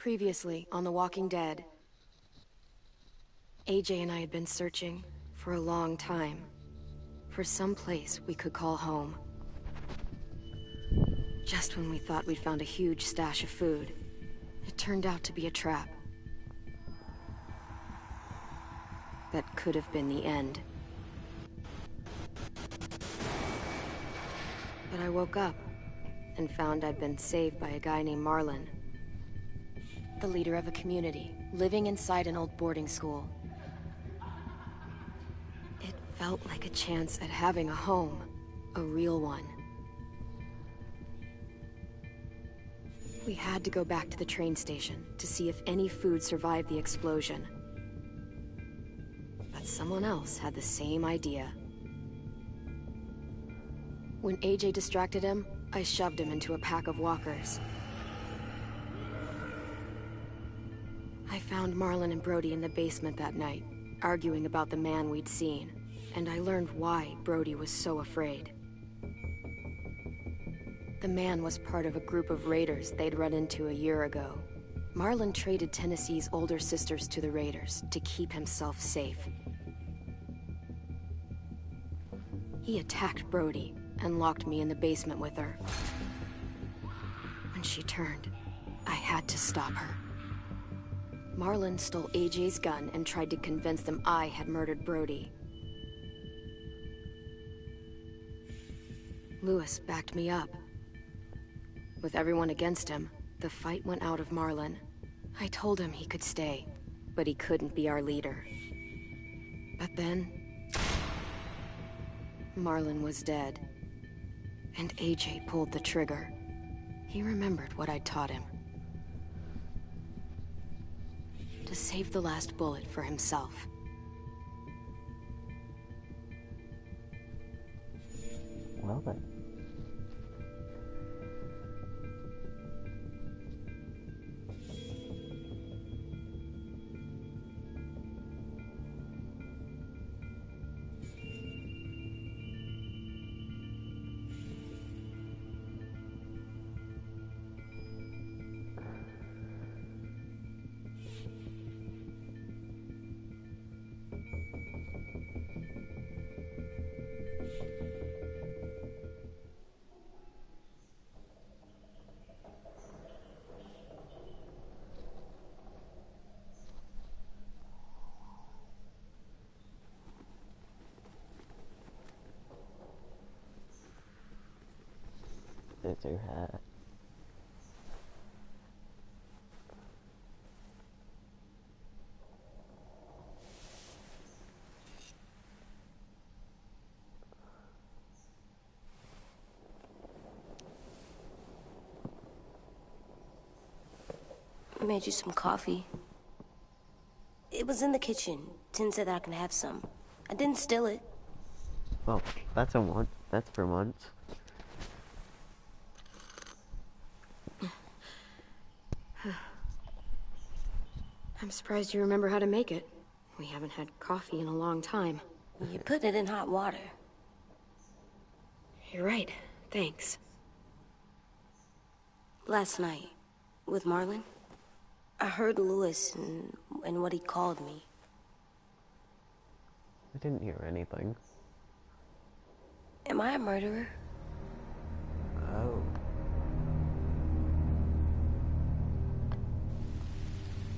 Previously on The Walking Dead, AJ and I had been searching for a long time for some place we could call home. Just when we thought we'd found a huge stash of food, it turned out to be a trap. That could have been the end. But I woke up and found I'd been saved by a guy named Marlon, the leader of a community, living inside an old boarding school. It felt like a chance at having a home, a real one. We had to go back to the train station to see if any food survived the explosion. But someone else had the same idea. When AJ distracted him, I shoved him into a pack of walkers. I found Marlon and Brody in the basement that night, arguing about the man we'd seen, and I learned why Brody was so afraid. The man was part of a group of raiders they'd run into a year ago. Marlon traded Tennessee's older sisters to the raiders to keep himself safe. He attacked Brody and locked me in the basement with her. When she turned, I had to stop her. Marlon stole AJ's gun and tried to convince them I had murdered Brody. Lewis backed me up. With everyone against him, the fight went out of Marlon. I told him he could stay, but he couldn't be our leader. But then, Marlon was dead, and AJ pulled the trigger. He remembered what I'd taught him. To save the last bullet for himself. Well then. It's your hat. I made you some coffee. It was in the kitchen. Tin said that I can have some. I didn't steal it. Well, that's a want. That's for once. I'm surprised you remember how to make it. We haven't had coffee in a long time. You put it in hot water. You're right. Thanks. Last night, with Marlon, I heard Lewis and what he called me. I didn't hear anything. Am I a murderer? Oh.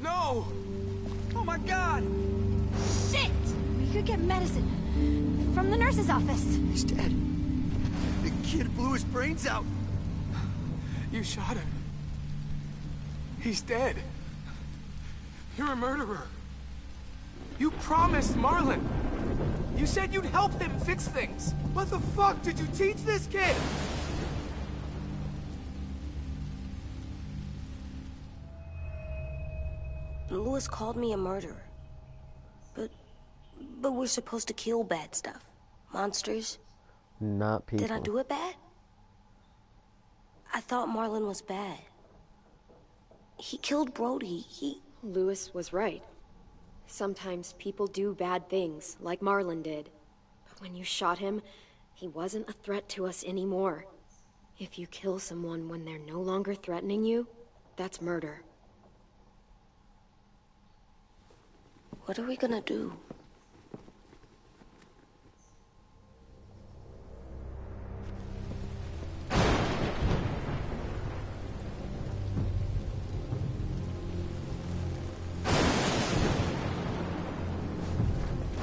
No! Oh my God! Shit! We could get medicine from the nurse's office. He's dead. The kid blew his brains out. You shot him. He's dead. You're a murderer. You promised Marlon. You said you'd help him fix things. What the fuck did you teach this kid? Lewis called me a murderer. But we're supposed to kill bad stuff. Monsters. Not people. Did I do it bad? I thought Marlon was bad. He killed Brody. Lewis was right. Sometimes people do bad things, like Marlon did. But when you shot him, he wasn't a threat to us anymore. If you kill someone when they're no longer threatening you, that's murder. What are we gonna do?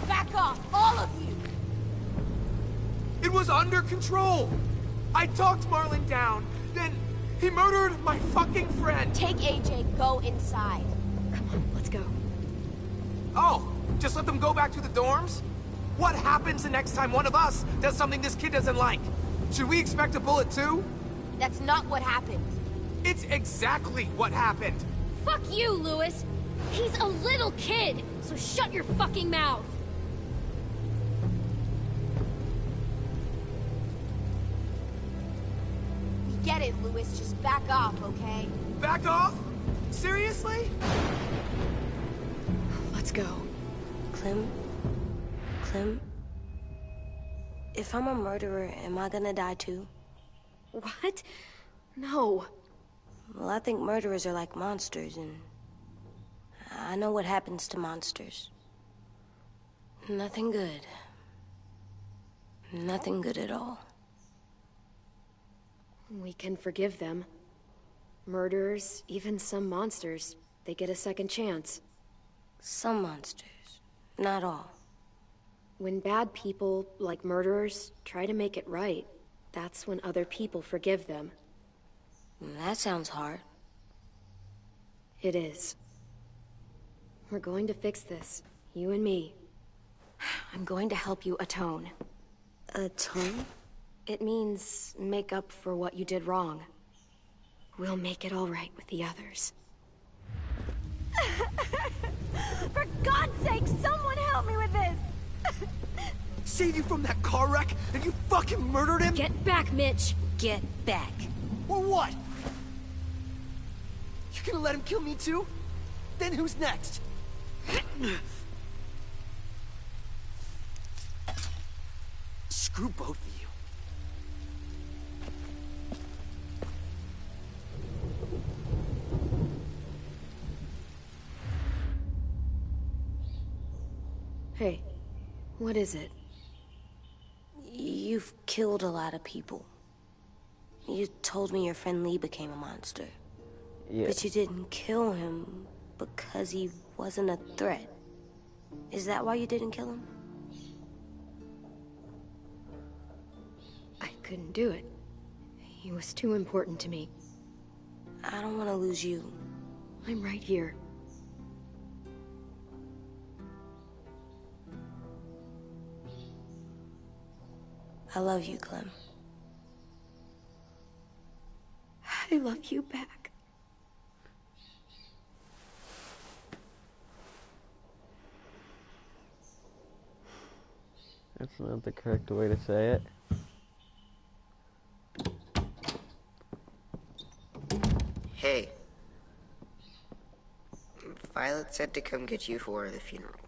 Back off, all of you! It was under control! I talked Marlon down, then he murdered my fucking friend! Take AJ, go inside. Come on, let's go. Oh, just let them go back to the dorms? What happens the next time one of us does something this kid doesn't like? Should we expect a bullet too? That's not what happened. It's exactly what happened! Fuck you, Lewis! He's a little kid, so shut your fucking mouth! We get it, Lewis. Just back off, okay? Back off? Seriously? Let's go. Clem? Clem? If I'm a murderer, am I gonna die too? What? No. Well, I think murderers are like monsters, and I know what happens to monsters. Nothing good. Nothing good at all. We can forgive them. Murderers, even some monsters, they get a second chance. Some monsters, not all. When bad people, like murderers, try to make it right, that's when other people forgive them. That sounds hard. It is. We're going to fix this, you and me. I'm going to help you atone. Atone? It means make up for what you did wrong. We'll make it all right with the others. For God's sake, someone help me with this! Save you from that car wreck, and you fucking murdered him? Get back, Mitch! Get back. Or what? You gonna let him kill me too? Then who's next? Screw both of you. Hey, what is it? You've killed a lot of people. You told me your friend Lee became a monster. Yeah. But you didn't kill him because he wasn't a threat. Is that why you didn't kill him? I couldn't do it. He was too important to me. I don't want to lose you. I'm right here. I love you, Clem. I love you back. That's not the correct way to say it. Hey. Violet said to come get you for the funeral.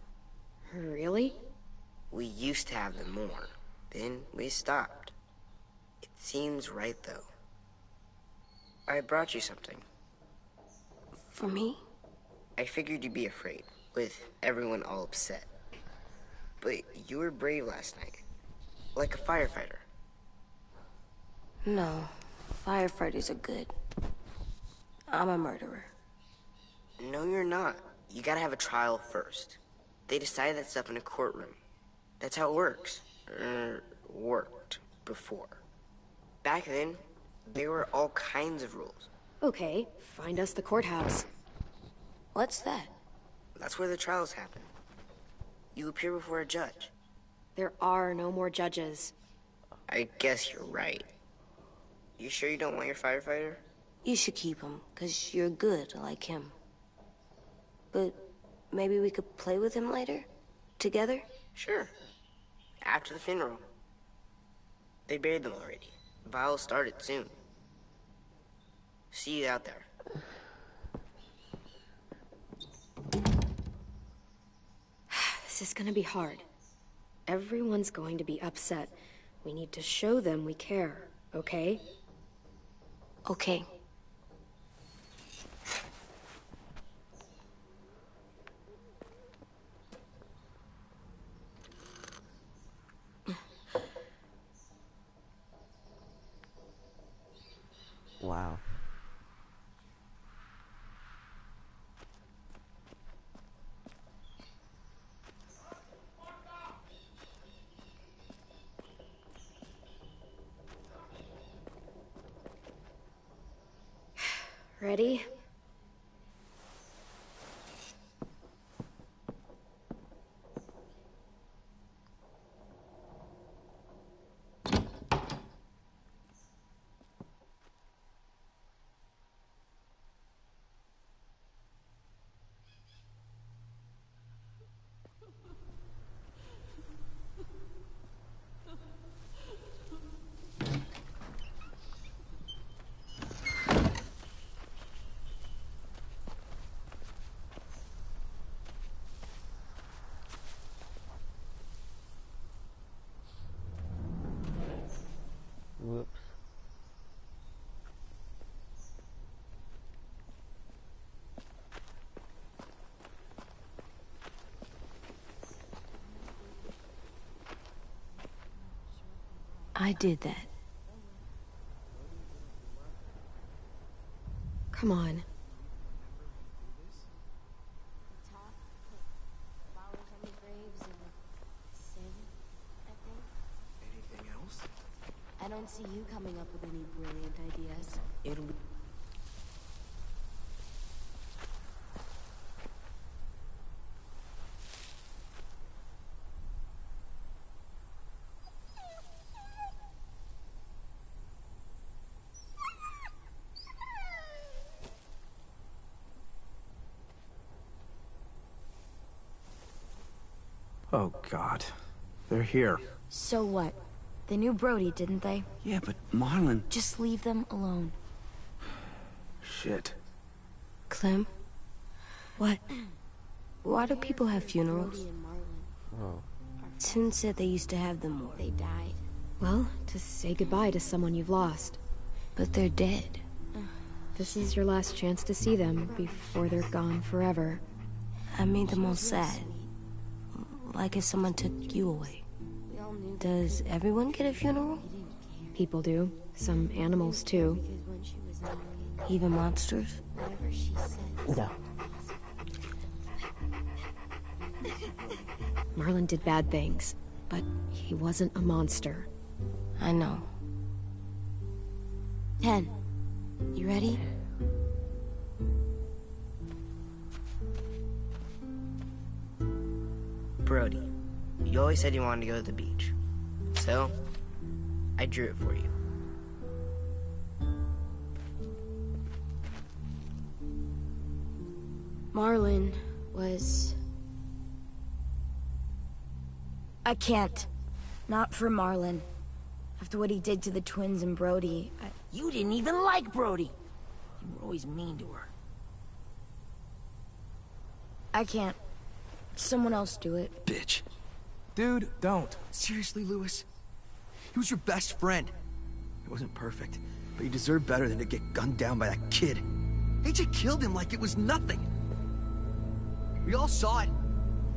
Really? We used to have them more. Then we stopped. It seems right, though. I brought you something. For me? I figured you'd be afraid, with everyone all upset. But you were brave last night. Like a firefighter. No. Firefighters are good. I'm a murderer. No, you're not. You gotta have a trial first. They decide that stuff in a courtroom. That's how it works. Worked before. Back then, there were all kinds of rules. Okay, find us the courthouse. What's that? That's where the trials happen. You appear before a judge. There are no more judges. I guess you're right. You sure you don't want your firefighter? You should keep him, 'cause you're good like him. But maybe we could play with him later? Together? Sure. After the funeral. They buried them already. Viol'll start it soon. See you out there. This is gonna be hard. Everyone's going to be upset. We need to show them we care, okay? Okay. Wow. Ready? Whoops. I did that. Come on. Anything else? I don't see you coming up with any brilliant ideas. It'll be... Oh, God. They're here. So what? They knew Brody, didn't they? Yeah, but Marlon... Just leave them alone. Shit. Clem? What? Why do people have funerals? Brody and Marlon, Oh. Sin said they used to have them more. they died. Well, to say goodbye to someone you've lost. But they're dead. This is your last chance to see them before they're gone forever. I made them all sad. Like if someone took you away. We all knew Does everyone get a funeral? People do. Some animals, too. because when she was young, Even monsters? whatever she said. No. Marlon did bad things, but he wasn't a monster. I know. 10. You ready? Brody, you always said you wanted to go to the beach. So, I drew it for you. Marlon was... I can't. Not for Marlon. After what he did to the twins and Brody, You didn't even like Brody. You were always mean to her. I can't. Someone else do it. Bitch. Dude, don't. Seriously, Lewis? He was your best friend. He wasn't perfect, but he deserved better than to get gunned down by that kid. AJ killed him like it was nothing. We all saw it,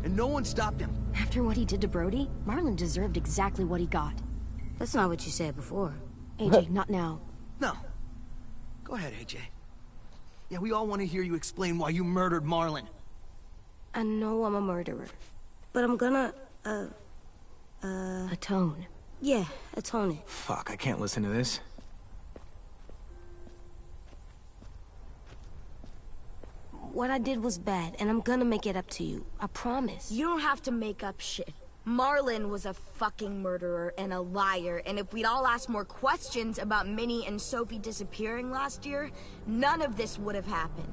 and no one stopped him. After what he did to Brody, Marlon deserved exactly what he got. That's not what you said before. AJ, not now. No. Go ahead, AJ. Yeah, we all want to hear you explain why you murdered Marlon. I know I'm a murderer. But I'm gonna, Atone. yeah, atone it. Fuck, I can't listen to this. What I did was bad, and I'm gonna make it up to you. I promise. You don't have to make up shit. Marlon was a fucking murderer and a liar, and if we'd all asked more questions about Minnie and Sophie disappearing last year, none of this would have happened.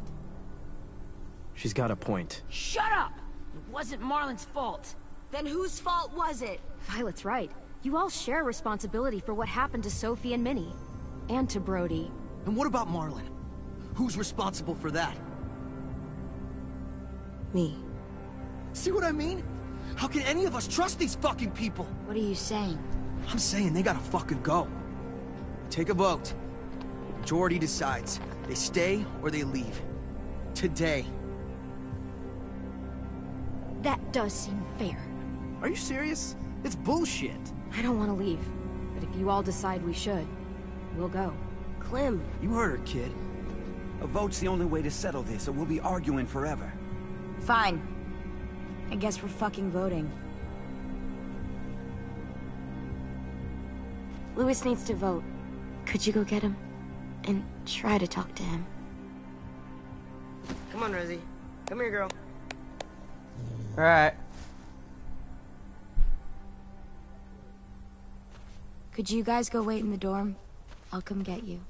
She's got a point. Shut up! It wasn't Marlon's fault. Then whose fault was it? Violet's right. You all share responsibility for what happened to Sophie and Minnie. And to Brody. And what about Marlon? Who's responsible for that? Me. See what I mean? How can any of us trust these fucking people? What are you saying? I'm saying they gotta fucking go. Take a vote. Majority decides. They stay or they leave. Today. That does seem fair. Are you serious? It's bullshit. I don't want to leave, but if you all decide we should, we'll go. Clem, You heard her, kid. A vote's the only way to settle this, or we'll be arguing forever. Fine. I guess we're fucking voting. Louis needs to vote. Could you go get him? And try to talk to him. Come on, Rosie. Come here, girl. Alright. Could you guys go wait in the dorm? I'll come get you.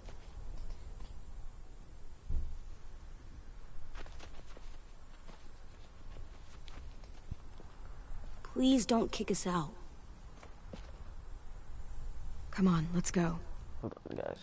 Please don't kick us out. Come on, let's go. Hold on, guys.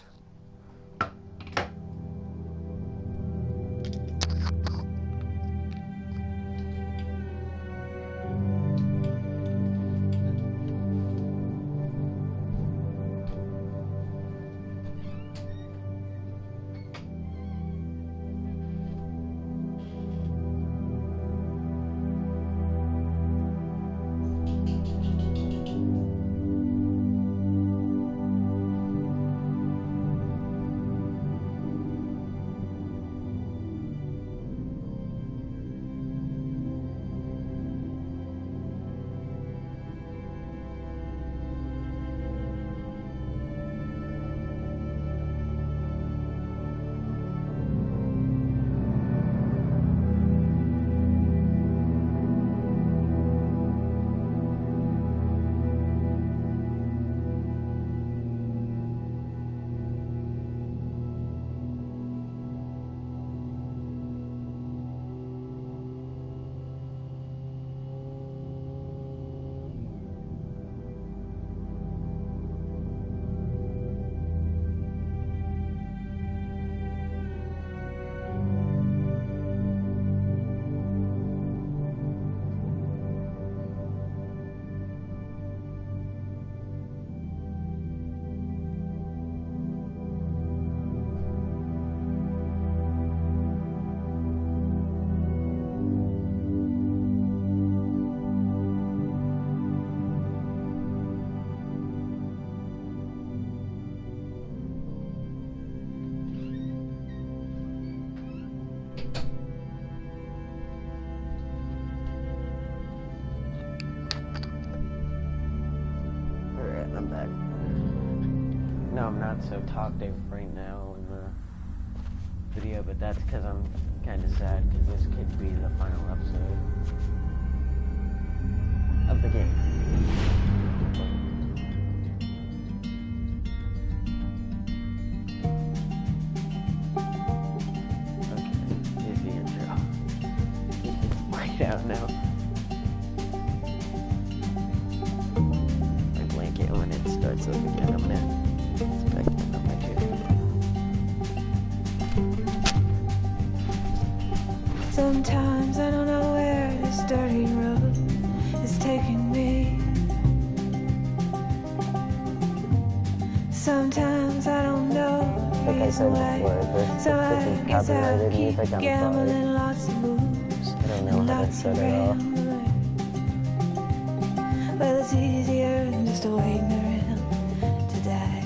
I'm back. No, I'm not so talkative right now in the video, but that's because I'm kind of sad because this could be the final episode of the game. Okay, here's the intro. Right out now. When it starts up again, I'm gonna inspect the number here. Sometimes I don't know where this dirty road is taking me. Sometimes I don't know the reason why. So I guess I'll keep gambling lots of moves and lots of rambling. Well, it's easier than just waiting around to die.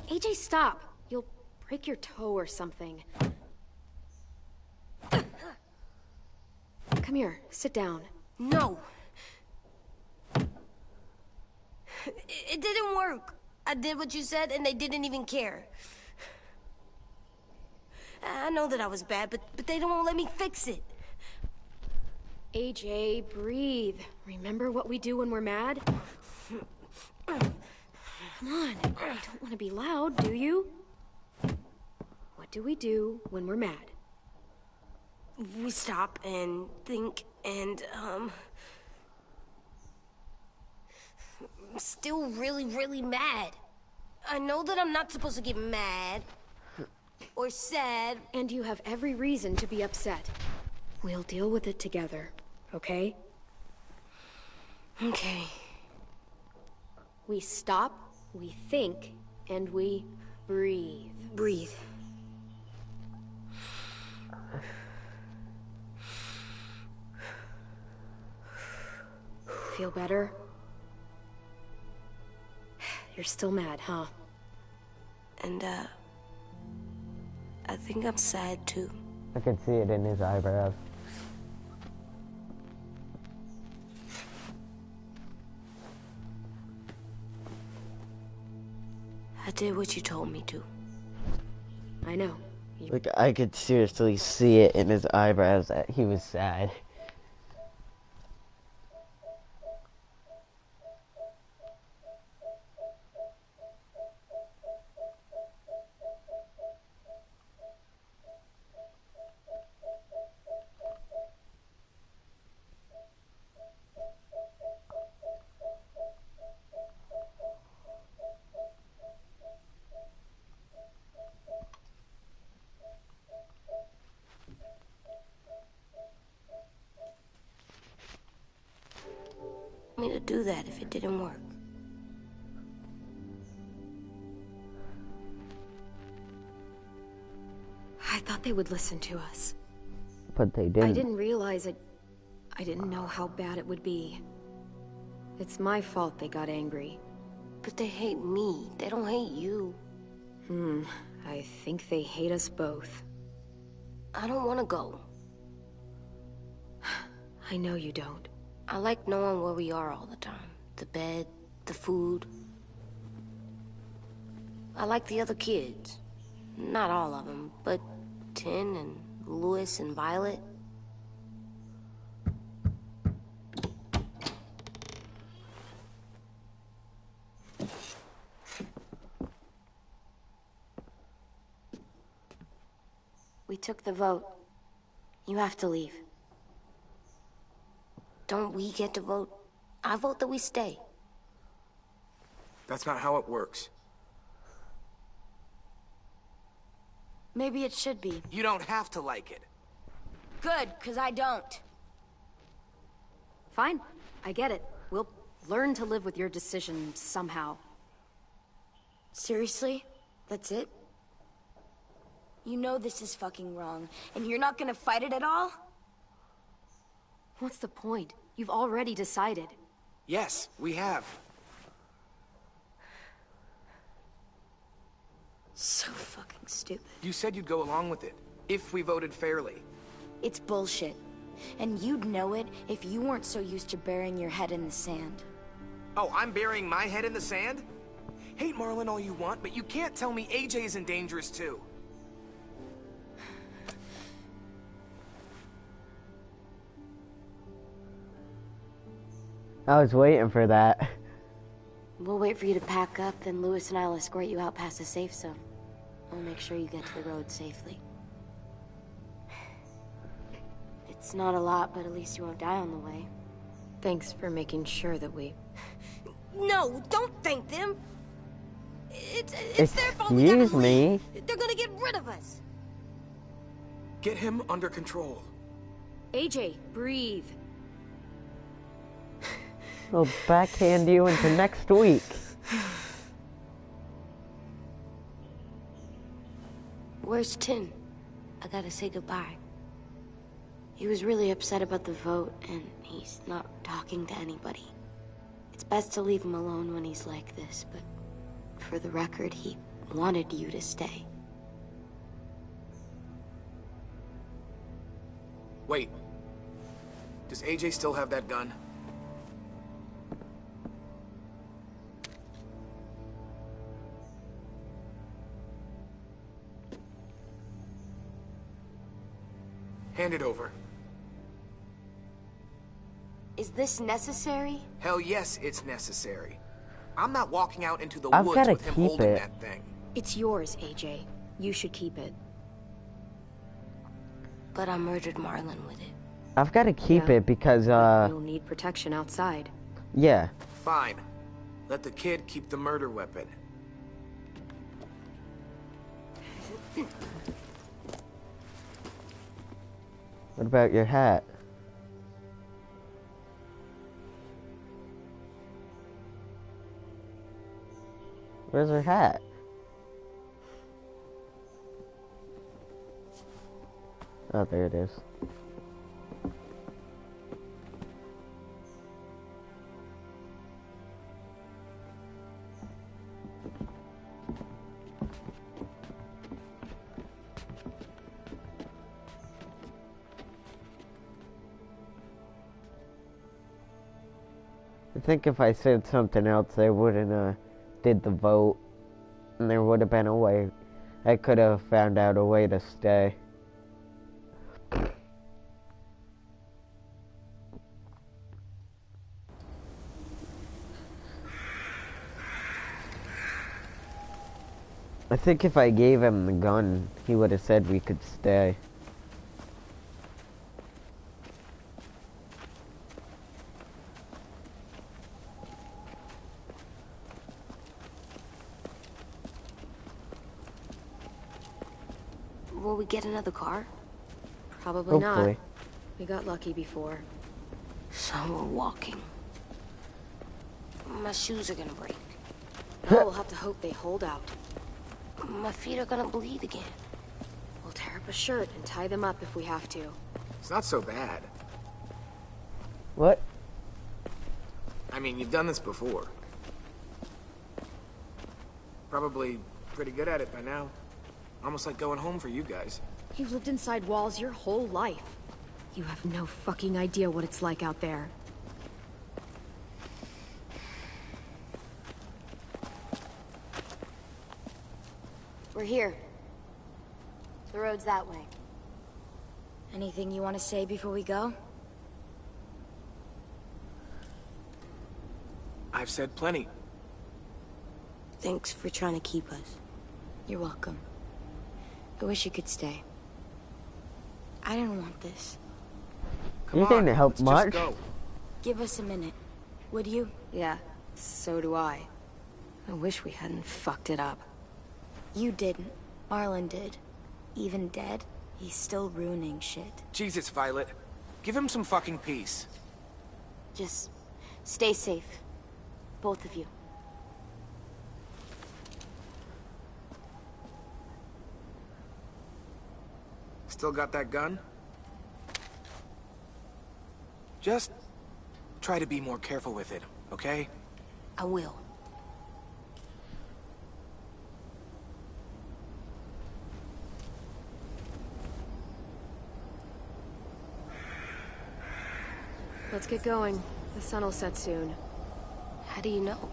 AJ, stop! You'll break your toe or something. Come here, sit down. No. It didn't work. I did what you said and they didn't even care. I know that I was bad, but they don't let me fix it. AJ, breathe. Remember what we do when we're mad? Come on, you don't want to be loud, do you? What do we do when we're mad? We stop and think and, I'm still really, really mad. I know that I'm not supposed to get mad or sad. And you have every reason to be upset. We'll deal with it together, okay? Okay. We stop, we think, and we breathe. Breathe. Feel better? You're still mad, huh? And, I think I'm sad, too. I could see it in his eyebrows. I did what you told me to. I know. Like, I could seriously see it in his eyebrows that he was sad. Me to do that if it didn't work. I thought they would listen to us. But they didn't. I didn't realize it. I didn't know how bad it would be. It's my fault they got angry. But they hate me. They don't hate you. I think they hate us both. I don't want to go. I know you don't. I like knowing where we are all the time. The bed, the food. I like the other kids. Not all of them, but Tin and Louis and Violet. We took the vote. You have to leave. Don't we get to vote? I vote that we stay. That's not how it works. Maybe it should be. You don't have to like it. Good, because I don't. Fine. I get it. We'll learn to live with your decision somehow. Seriously? That's it? You know this is fucking wrong, and you're not gonna fight it at all? What's the point? You've already decided. Yes, we have. So fucking stupid. You said you'd go along with it, if we voted fairly. It's bullshit. And you'd know it if you weren't so used to burying your head in the sand. Oh, I'm burying my head in the sand? Hate Marlin all you want, but you can't tell me AJ isn't dangerous too. I was waiting for that. We'll wait for you to pack up, then Louis and I'll escort you out past the safe zone. We'll make sure you get to the road safely. It's not a lot, but at least you won't die on the way. Thanks for making sure that we... No, don't thank them! It's their fault we Excuse gotta me? leave. They're gonna get rid of us! Get him under control. AJ, breathe. I'll backhand you into next week. Where's Tin? I gotta say goodbye. He was really upset about the vote, and he's not talking to anybody. It's best to leave him alone when he's like this, but for the record, he wanted you to stay. Wait. Does AJ still have that gun? Hand it over. Is this necessary? Hell yes, it's necessary. I'm not walking out into the I've woods gotta with him keep holding it. that thing. It's yours, AJ. You should keep it. But I murdered Marlon with it. I've got to keep Yeah. it because, You'll need protection outside. yeah. Fine. Let the kid keep the murder weapon. What about your hat? Where's her hat? Oh, there it is. I think if I said something else, they wouldn't did the vote, and there would have been a way. I could have found out a way to stay. I think if I gave him the gun, he would have said we could stay. Will we get another car? Probably Hopefully. not. We got lucky before. So we're walking. My shoes are gonna break. Well, we'll have to hope they hold out. My feet are gonna bleed again. We'll tear up a shirt and tie them up if we have to. It's not so bad. What? I mean, you've done this before. Probably pretty good at it by now. Almost like going home for you guys. You've lived inside walls your whole life. You have no fucking idea what it's like out there. We're here. The road's that way. Anything you want to say before we go? I've said plenty. Thanks for trying to keep us. You're welcome. I wish you could stay. I didn't want this. Come You on, didn't help let's much. just go. Give us a minute. Would you? Yeah, so do I. I wish we hadn't fucked it up. You didn't. Marlon did. Even dead, he's still ruining shit. Jesus, Violet. Give him some fucking peace. Just stay safe. Both of you. Still got that gun? Just try to be more careful with it, okay? I will. Let's get going. The sun will set soon. How do you know?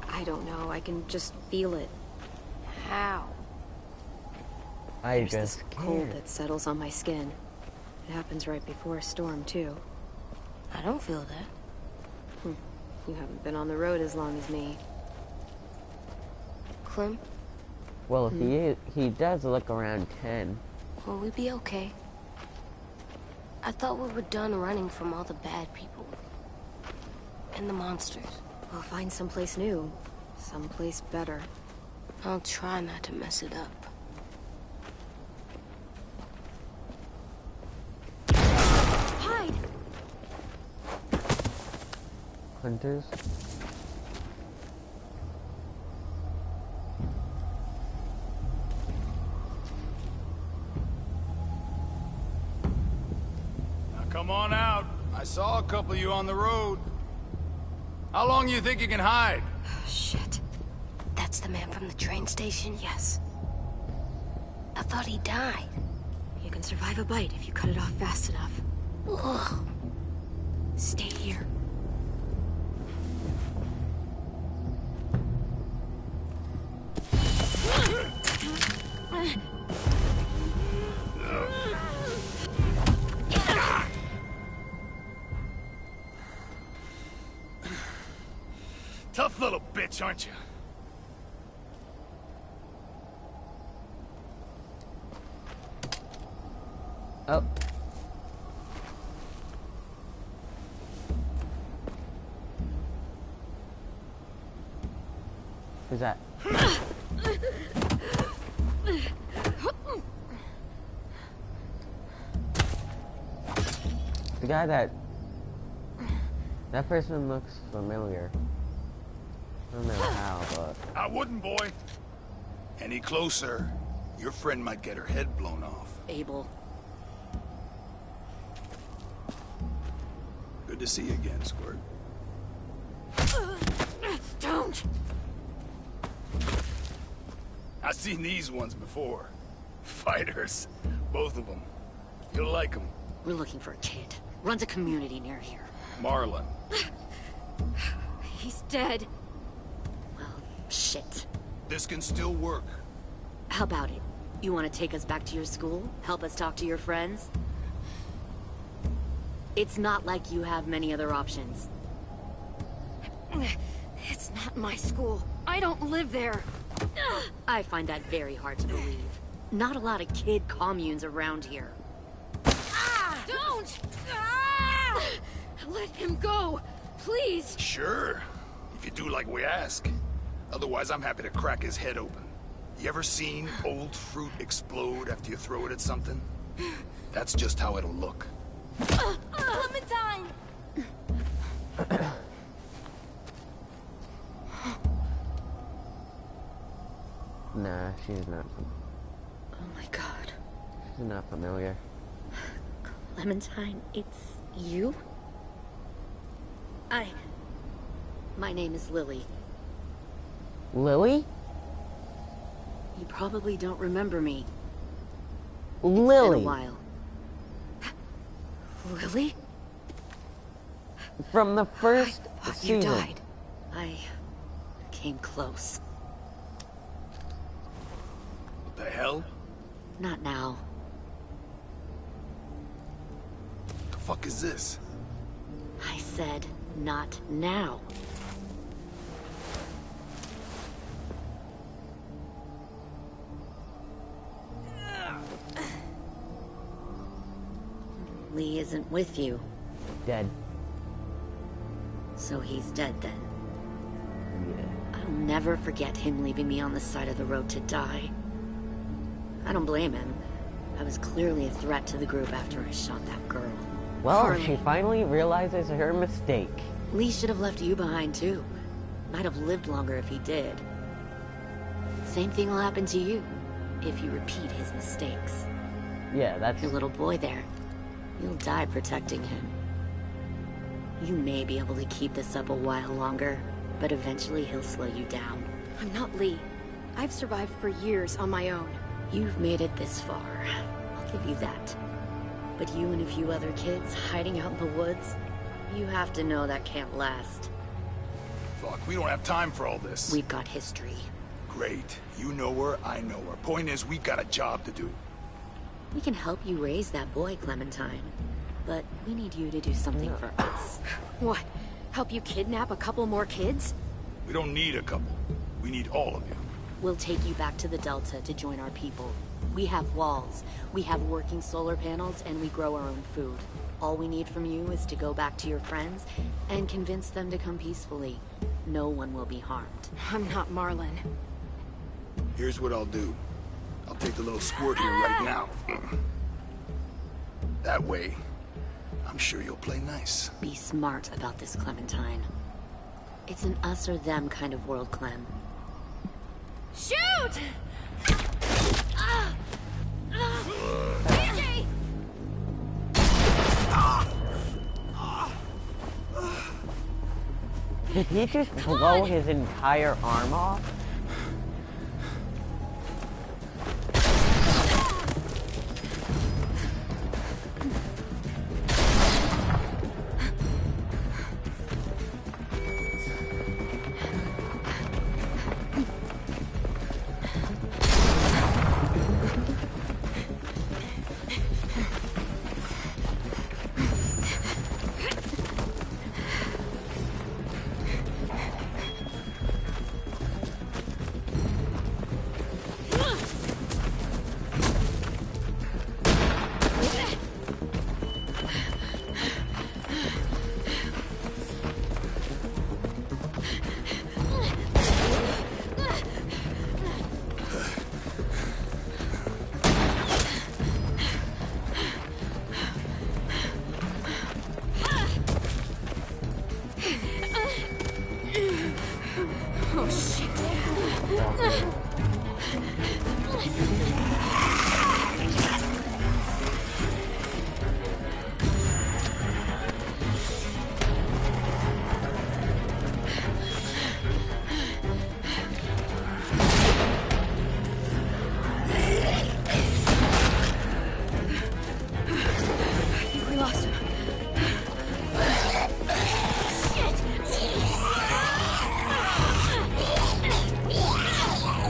I don't know. I can just feel it. How? I There's this just cold can't. that settles on my skin. It happens right before a storm, too. I don't feel that. You haven't been on the road as long as me. Clem, Well, he does look around 10. will we be okay? I thought we were done running from all the bad people. And the monsters. We'll find someplace new. Someplace better. I'll try not to mess it up. Hide! Hunters? Now come on out. I saw a couple of you on the road. How long you think you can hide? Shit. That's the man from the train station? Yes. I thought he died. You can survive a bite if you cut it off fast enough. Ugh. Stay here. bitch, aren't you? Oh. Who's that? The guy that person looks familiar. I don't know how, but... I wouldn't, boy. Any closer, your friend might get her head blown off. Abel. Good to see you again, Squirt. Don't! I've seen these ones before. Fighters. Both of them. You'll like them. We're looking for a kid. Runs a community near here. Marlon. He's dead. Well, shit. This can still work. How about it? You want to take us back to your school? Help us talk to your friends? It's not like you have many other options. It's not my school. I don't live there. I find that very hard to believe. Not a lot of kid communes around here. Don't! Ah! Let him go, please. Sure. If you do like we ask. Otherwise, I'm happy to crack his head open. You ever seen old fruit explode after you throw it at something? That's just how it'll look. Clementine! Nah, she's not. Oh my god. She's not familiar. Clementine, it's you? My name is Lily. Lily? You probably don't remember me. Lily. It's been a while. Lily? From the first I thought season. you died. I came close. What the hell? Not now. The fuck is this? I said, not now. Lee isn't with you, Dead. so he's dead then. Yeah. I'll never forget him leaving me on the side of the road to die. I don't blame him. I was clearly a threat to the group after I shot that girl. Well, Harley. she finally realizes her mistake. Lee should have left you behind too. Might have lived longer if he did. Same thing will happen to you, if you repeat his mistakes. Yeah, that's... Your little boy there. You'll die protecting him. You may be able to keep this up a while longer, but eventually he'll slow you down. I'm not Lee. I've survived for years on my own. You've made it this far. I'll give you that. But you and a few other kids hiding out in the woods, you have to know that can't last. Fuck, we don't have time for all this. We've got history. Great. You know her, I know her. Point is, we've got a job to do. We can help you raise that boy, Clementine. But we need you to do something for us. What? Help you kidnap a couple more kids? We don't need a couple. We need all of you. We'll take you back to the Delta to join our people. We have walls, we have working solar panels, and we grow our own food. All we need from you is to go back to your friends and convince them to come peacefully. No one will be harmed. I'm not Marlon. Here's what I'll do. I'll take the little squirt here right now. That way, I'm sure you'll play nice. Be smart about this, Clementine. It's an us or them kind of world, Clem. Shoot! BJ! Did he just blow his entire arm off? We lost him.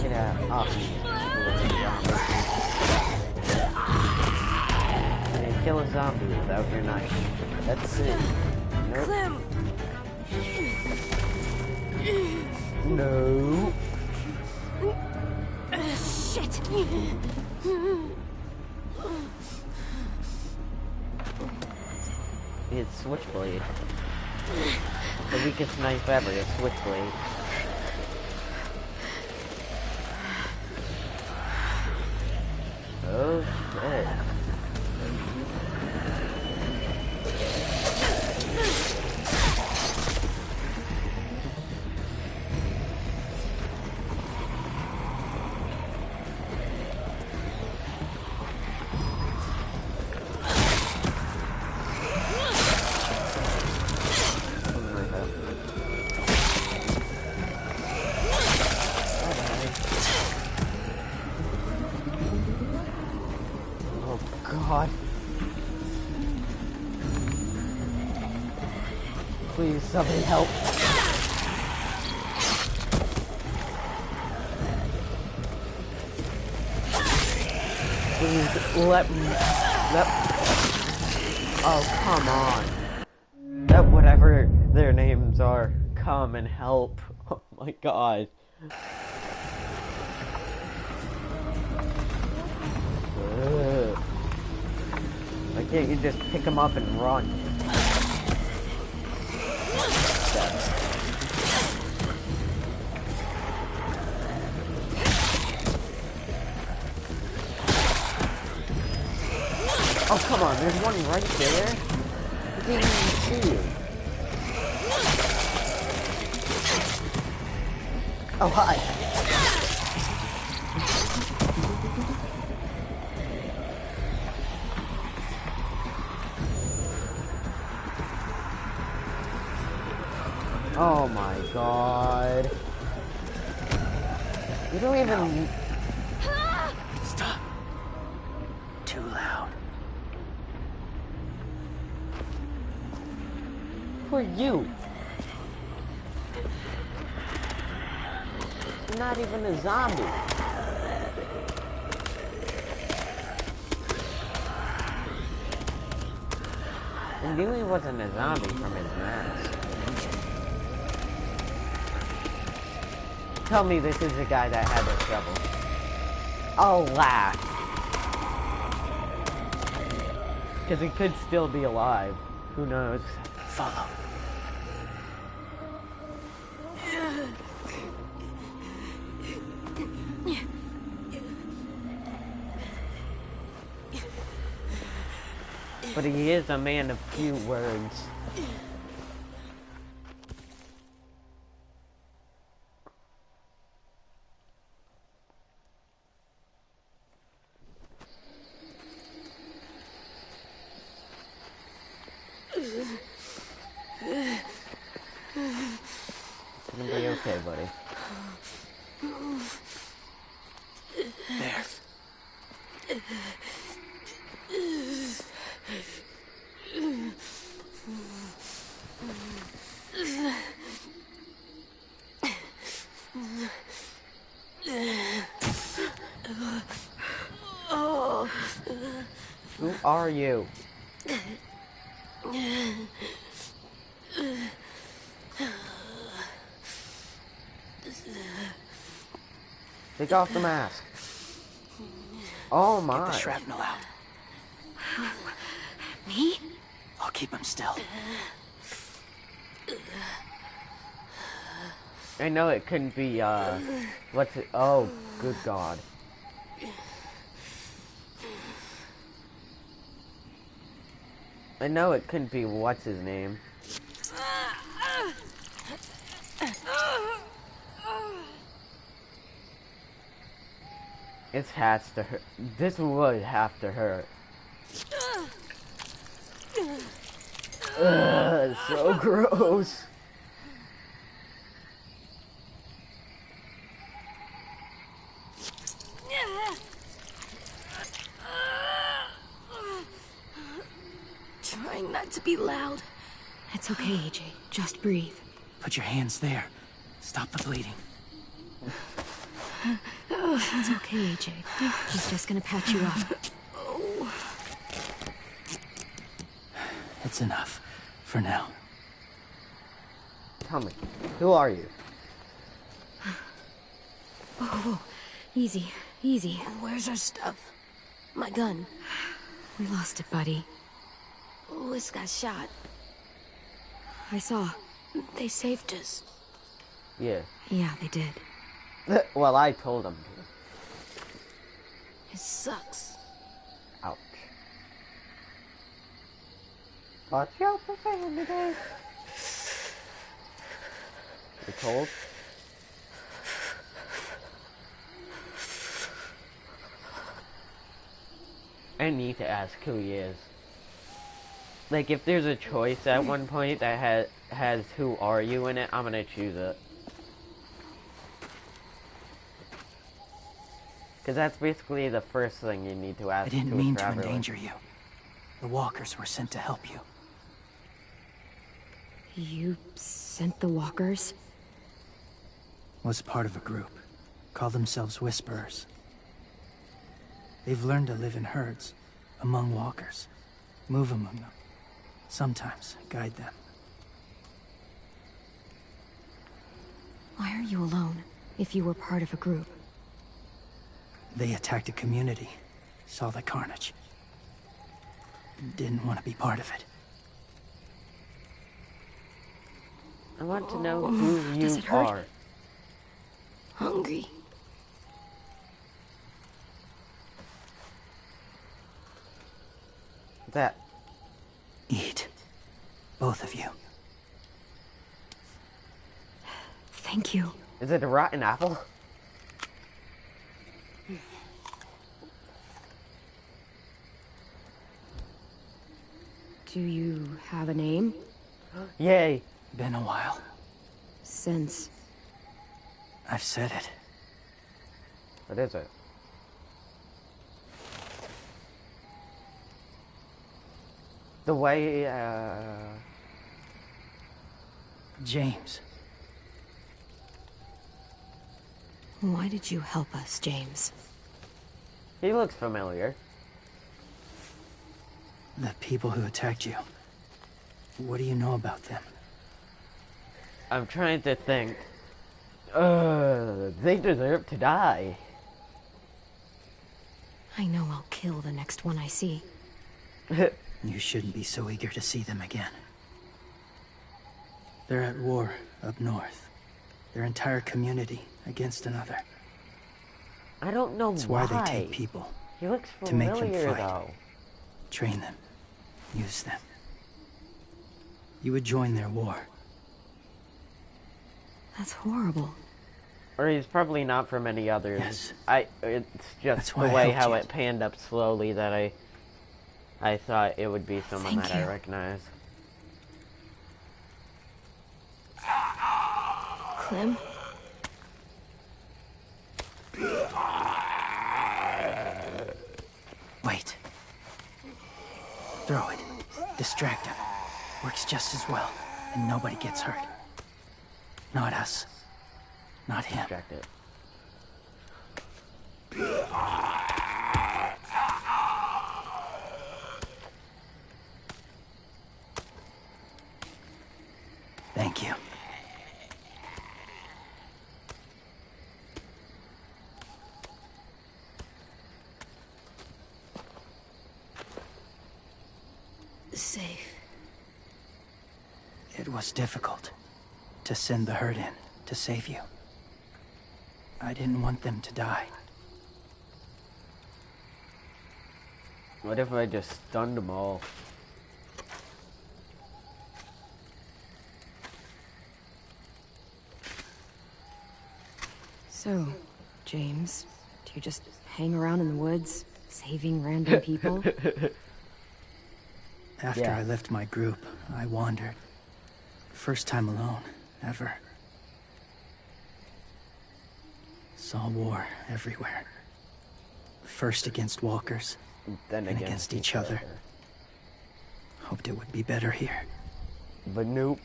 Get off me. And kill a zombie without your knife. That's it. Nope. Clem. No. Shit. It's Switchblade. The weakest knife ever is Switchblade. Oh shit. God. Please, somebody help. Please, let me... Oh, come on. Let whatever their names are come and help. Oh my God. Ugh. Why can't you just pick them up and run? Oh, come on, there's one right there. I didn't even see you. Oh, hi. Oh my God. You don't even... Stop. Too loud. Who are you? You're not even a zombie. I knew he wasn't a zombie from his mask. Tell me this is the guy that had the shovel. I'll laugh. Because he could still be alive. Who knows? Follow. But he is a man of few words. It's gonna be okay, buddy. There. Who are you? Take off the mask. Oh my. Get the shrapnel out. Me? I'll keep him still. I know it couldn't be, what's it? Oh, good God. I know it couldn't be what's his name. It has to hurt. This would have to hurt. Ugh, so gross. Trying not to be loud. It's okay, AJ. Just breathe. Put your hands there. Stop the bleeding. It's okay, AJ. He's just gonna patch you up. It's enough. For now. Tell me, who are you? Whoa. Easy, easy. Where's our stuff? My gun. We lost it, buddy. Lewis got shot. I saw. They saved us. Yeah. Yeah, they did. Well, I told them to. It sucks. Ouch. Watch out for family day. You told? I need to ask who he is. Like, if there's a choice at one point that has who are you in it, I'm gonna choose it. Because that's basically the first thing you need to ask. I didn't mean to endanger you. The walkers were sent to help you. You sent the walkers? Was part of a group. Call themselves Whisperers. They've learned to live in herds, among walkers. Move among them. Sometimes guide them. Why are you alone, if you were part of a group? They attacked a community. Saw the carnage. Didn't want to be part of it. I want to know who you Does it hurt? are. Hungry. That. Eat. Both of you. Thank you. Is it a rotten apple? Do you have a name? Yay. Been a while. Since... I've said it. What is it? The way, James. Why did you help us, James? He looks familiar. The people who attacked you. What do you know about them? I'm trying to think. They deserve to die. I know I'll kill the next one I see. You shouldn't be so eager to see them again. They're at war up north. Their entire community against another. I don't know That's why. why they take people. He looks to make familiar, them fight. though. Train them. Use them. You would join their war. That's horrible. Or he's probably not from any others. Yes. It's just That's the why I way helped how you. it panned up slowly that I thought it would be someone Thank that I you. recognize. Clem? Wait. Throw it. Distract him. Works just as well. And nobody gets hurt. Not us. Not him. Distract it. Thank you. Safe. It was difficult to send the herd in to save you. I didn't want them to die. What if I just stunned them all? So, James, Do you just hang around in the woods, saving random people? After I left my group, I wandered. First time alone, ever. Saw war everywhere. First against walkers, then against each other. Hoped it would be better here. But nope.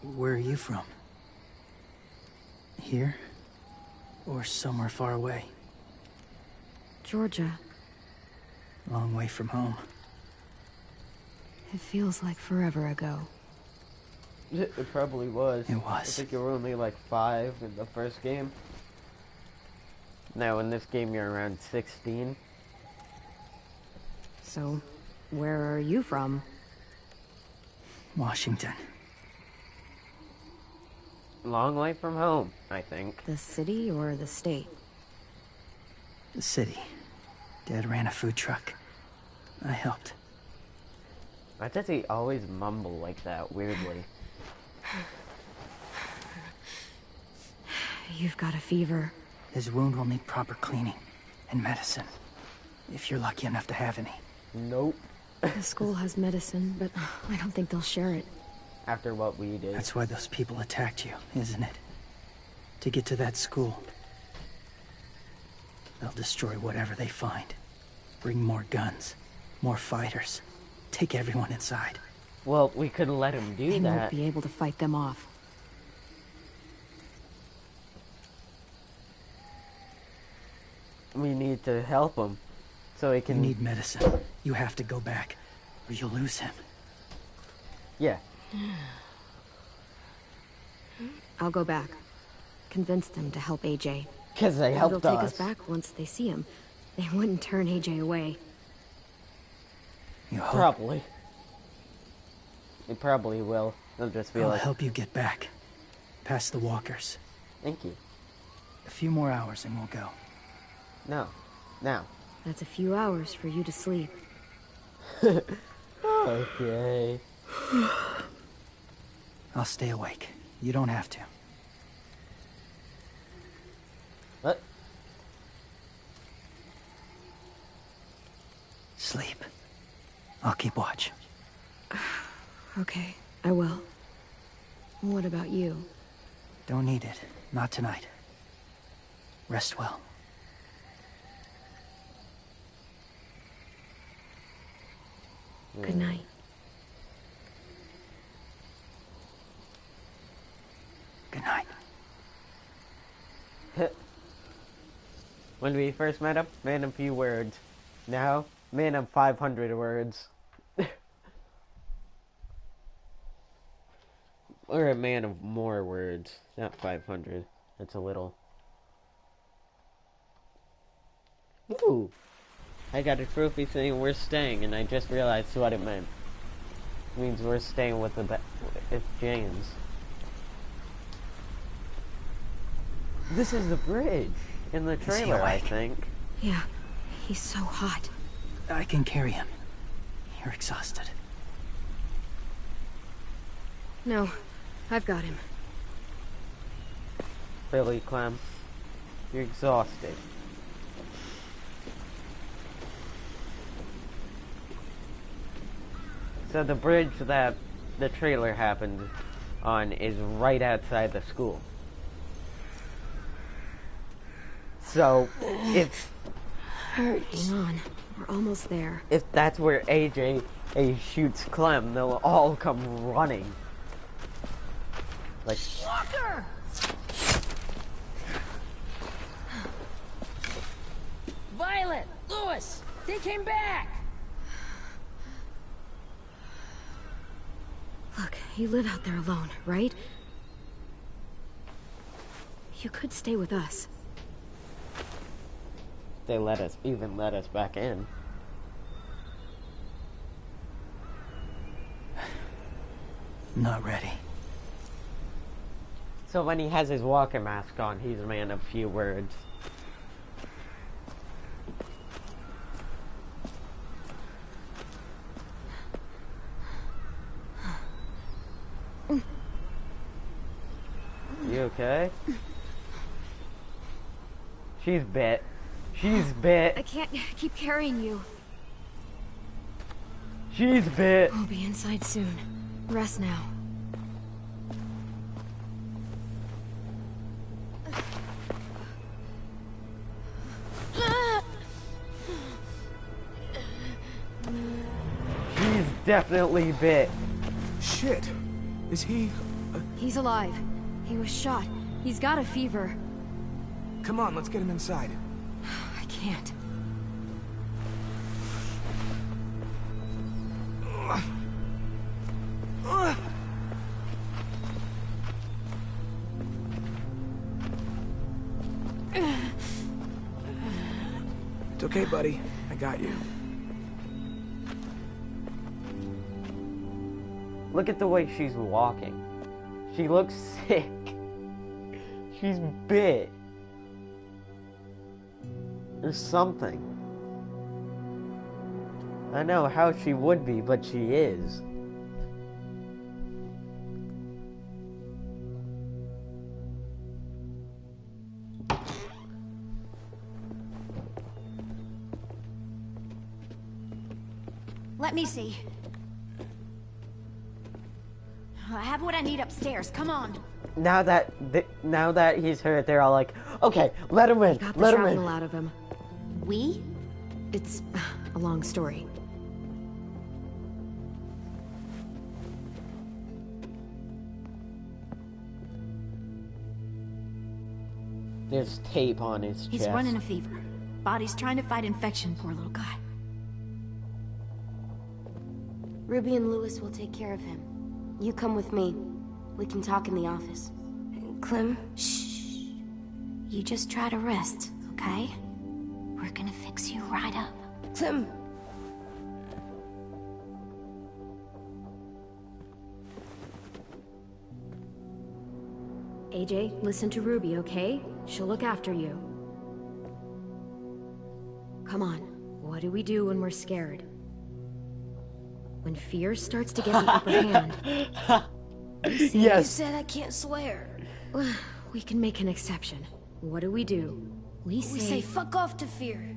Where are you from? Here? Or somewhere far away? Georgia. Long way from home. It feels like forever ago. It probably was. It was. I think you were only like 5 in the first game. Now in this game you're around 16. So, where are you from? Washington. Long way from home, I think. The city or the state? The city. Dad ran a food truck. I helped. Why does he always mumble like that, weirdly? You've got a fever. His wound will need proper cleaning and medicine. If you're lucky enough to have any. Nope. The school has medicine, but I don't think they'll share it. After what we did. That's why those people attacked you, isn't it? To get to that school. They'll destroy whatever they find. Bring more guns, more fighters. Take everyone inside. Well, we could let him do that. They won't be able to fight them off. We need to help him, so he can... You need medicine. You have to go back, or you'll lose him. Yeah. I'll go back. Convince them to help AJ. Because they helped us. They'll take us back once they see him. They wouldn't turn AJ away. You hope? Probably. They probably will. They'll just be I'll like... help you get back. Past the walkers. Thank you. A few more hours and we'll go. No. Now. That's a few hours for you to sleep. Okay. I'll stay awake. You don't have to. What? Sleep. I'll keep watch. Okay, I will. What about you? Don't need it. Not tonight. Rest well. Good night. Good night. When we first met him, man of few words. Now, man of 500 words. Or a man of more words. Not 500. That's a little. Ooh. I got a trophy saying we're staying, and I just realized what it meant. It means we're staying with James. This is the bridge in the trailer, I think. Yeah, he's so hot. I can carry him. You're exhausted. No, I've got him. Really, Clem? You're exhausted. So the bridge that the trailer happened on is right outside the school. So, if... Hang on, we're almost there. If that's where AJ shoots Clem, they'll all come running. Like... Walker! Violet! Lewis! They came back! Look, you live out there alone, right? You could stay with us. They even let us back in. Not ready. So when he has his walker mask on, he's a man of few words. You okay? She's bit. She's bit. I can't keep carrying you. She's bit. We'll be inside soon. Rest now. She's definitely bit. Shit. Is he... He's alive. He was shot. He's got a fever. Come on, let's get him inside. I can't. It's okay, buddy. I got you. Look at the way she's walking. She looks sick. She's bit. There's something. I know how she would be, but she is. Let me see. I have what I need upstairs. Come on. Now that he's hurt, they're all like, okay, let him in. Got the Let him shrapnel in. out of him. We? It's a long story. There's tape on his chest. He's running a fever. Body's trying to fight infection, poor little guy. Ruby and Lewis will take care of him. You come with me. We can talk in the office. Clem, shh. You just try to rest, okay? We're gonna fix you right up. Clem! AJ, listen to Ruby, okay? She'll look after you. Come on. What do we do when we're scared? When fear starts to get the upper hand. Yes. You said I can't swear. We can make an exception. What do? We say fuck off to fear.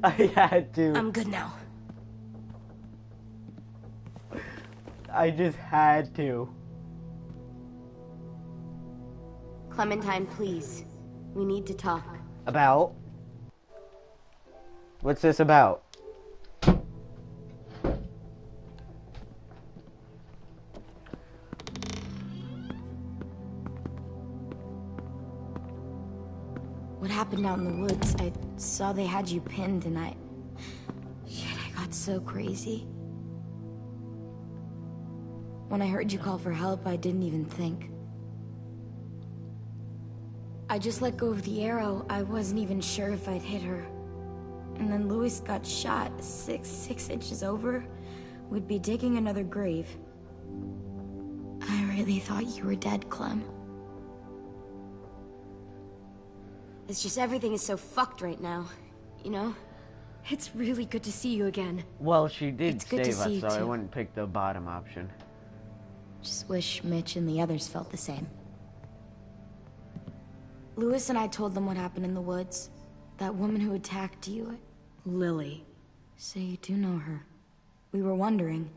I had to. I'm good now. I just had to. Clementine, please. We need to talk. About? What's this about? What happened out in the woods? I saw they had you pinned and Shit, I got so crazy. When I heard you call for help, I didn't even think. I just let go of the arrow. I wasn't even sure if I'd hit her. And then Lewis got shot 6 inches over. We'd be digging another grave. I really thought you were dead, Clem. It's just everything is so fucked right now, you know? It's really good to see you again. Well, she did It's good to save see us, you so I too. wouldn't pick the bottom option. Just wish Mitch and the others felt the same. Lewis and I told them what happened in the woods. That woman who attacked you. Lily. So you do know her. We were wondering.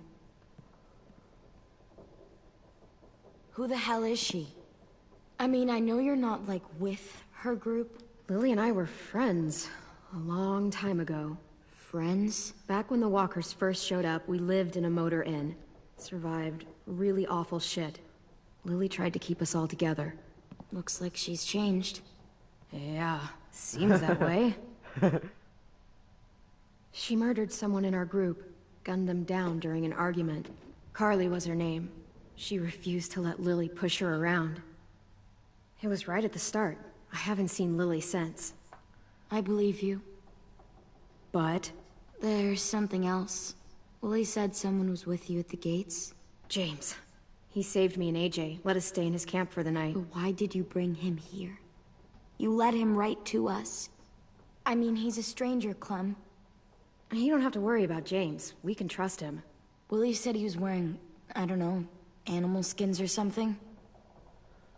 Who the hell is she? I mean, I know you're not, like, with her group. Lily and I were friends a long time ago. Friends? Back when the walkers first showed up, we lived in a motor inn. Survived really awful shit. Lily tried to keep us all together. Looks like she's changed. Yeah, seems that way. She murdered someone in our group, gunned them down during an argument. Carly was her name. She refused to let Lily push her around. It was right at the start. I haven't seen Lily since. I believe you. But? There's something else. Willie said someone was with you at the gates. James. He saved me and AJ, let us stay in his camp for the night. But why did you bring him here? You led him right to us. I mean, he's a stranger, Clem. You don't have to worry about James. We can trust him. Willie said he was wearing, I don't know, animal skins or something.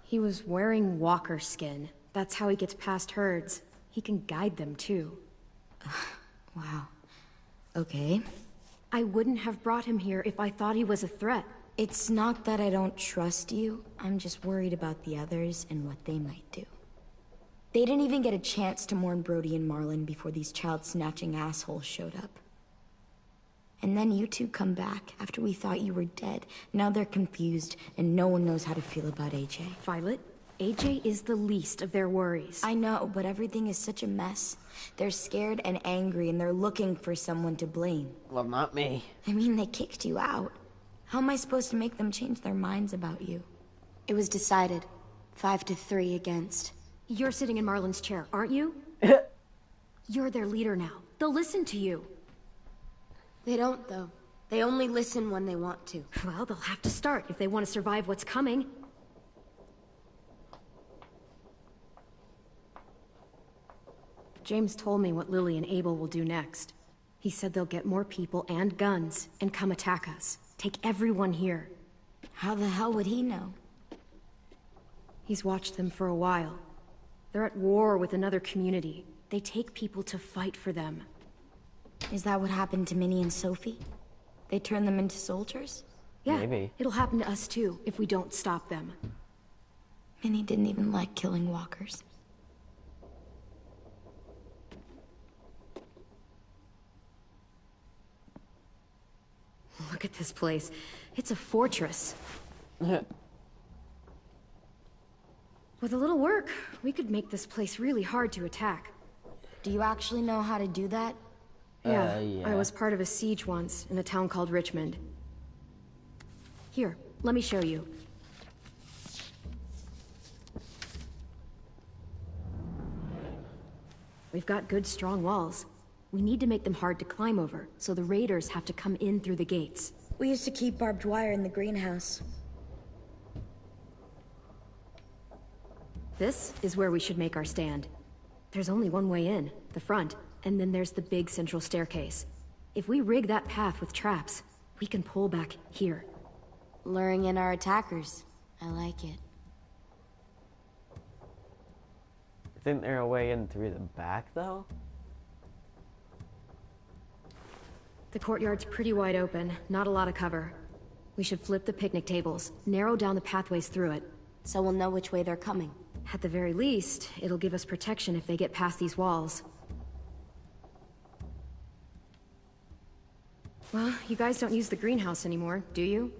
He was wearing walker skin. That's how he gets past herds. He can guide them, too. Wow. Okay. I wouldn't have brought him here if I thought he was a threat. It's not that I don't trust you. I'm just worried about the others and what they might do. They didn't even get a chance to mourn Brody and Marlon before these child-snatching assholes showed up. And then you two come back after we thought you were dead. Now they're confused, and no one knows how to feel about AJ. Violet, AJ is the least of their worries. I know, but everything is such a mess. They're scared and angry, and they're looking for someone to blame. Well, not me. I mean, they kicked you out. How am I supposed to make them change their minds about you? It was decided. 5-3 against. You're sitting in Marlon's chair, aren't you? You're their leader now. They'll listen to you. They don't, though. They only listen when they want to. Well, they'll have to start if they want to survive what's coming. James told me what Lily and Abel will do next. He said they'll get more people and guns and come attack us. Take everyone here. How the hell would he know? He's watched them for a while. They're at war with another community. They take people to fight for them. Is that what happened to Minnie and Sophie? They turned them into soldiers? Yeah, maybe. It'll happen to us too, if we don't stop them. Minnie didn't even like killing walkers. Look at this place. It's a fortress. With a little work, we could make this place really hard to attack. Do you actually know how to do that? Yeah, yeah. I was part of a siege once, in a town called Richmond. Here, let me show you. We've got good, strong walls. We need to make them hard to climb over, so the raiders have to come in through the gates. We used to keep barbed wire in the greenhouse. This is where we should make our stand. There's only one way in, the front, and then there's the big central staircase. If we rig that path with traps, we can pull back here. Luring in our attackers. I like it. Isn't there a way in through the back, though? The courtyard's pretty wide open, not a lot of cover. We should flip the picnic tables, narrow down the pathways through it. So we'll know which way they're coming. At the very least, it'll give us protection if they get past these walls. Well, you guys don't use the greenhouse anymore, do you?